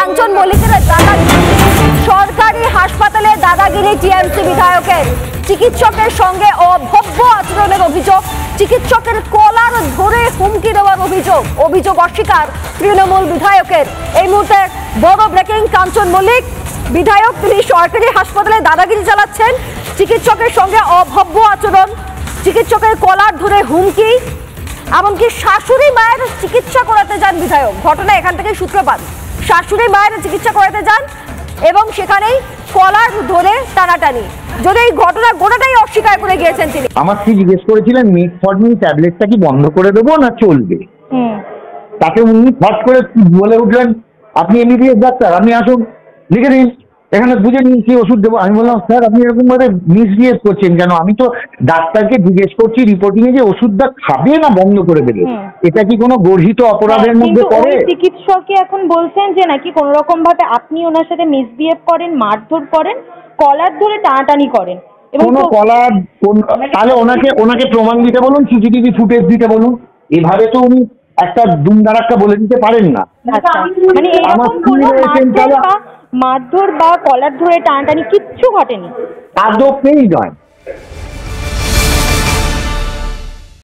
কাঞ্চন মল্লিকের দাদাগিরি, সরকারি হাসপাতালে দাদাগিরি টিএমসি বিধায়কের, চিকিৎসকের সঙ্গে অভব্য আচরণের অভিযোগ, চিকিৎসকের কলার ধরে হুমকি দেওয়ার অভিযোগ অস্বীকার তৃণমূল বিধায়কের। এই মুহূর্তে বড় ব্রেকিং, কাঞ্চন মল্লিক বিধায়ক তিনি সরকারি হাসপাতালে দাদাগিরি চালাচ্ছেন, চিকিৎসকের সঙ্গে অভব্য আচরণ, চিকিৎসকের কলার ধরে হুমকি, এমনকি শাশুড়ি মায়ের চিকিৎসা করাতে যান বিধায়ক। ঘটনা এখান থেকে সূত্রপাত, শাশুড়ি মায়ের চিকিৎসা করাতে যান এবং সেখানেই কলার ধরে টানাটানি। যদি এই ঘটনা গোটাটাই অস্বীকার করে গিয়েছেন তিনি। আমার কি জিজ্ঞেস করেছিলেন মেটফর্মিন ট্যাবলেটটা কি বন্ধ করে দেবো না চলবে? তাকে উনি ফট করে বলে উঠলেন, আপনি এমবিবিএস ডাক্তার, আপনি আসুন লিখে দিন, এখানে বুঝে নিন কি ওষুধ দেবো। আমি বললাম, স্যার আপনি এরকম ভাবে মিসবিহেভ করছেন কেন? আমি তো ডাক্তারকে জিজ্ঞেস করছি রিপোর্টিং এ যে ওষুধটা খাবে না বন্ধ করে দেবে, এটা কি কোনো গর্হিত অপরাধের মধ্যে পড়ে? চিকিৎসকই এখন বলছেন যে নাকি কোন রকম ভাবে আপনি ওনার সাথে মিসবিহেভ করেন, মারধর করেন, কলার ধরে টানাটানি করেন। কোনো কলার, তাহলে ওনাকে প্রমাণ দিতে বলুন, সিসিটিভি ফুটেজ দিতে বলুন। এভাবে তো উনি একটা দুমদারাক্কা বলে দিতে পারেন না। মানে আমার মারধর বা কলার ধরে টানাটানি কিচ্ছু ঘটেনি, আদপেই নয়।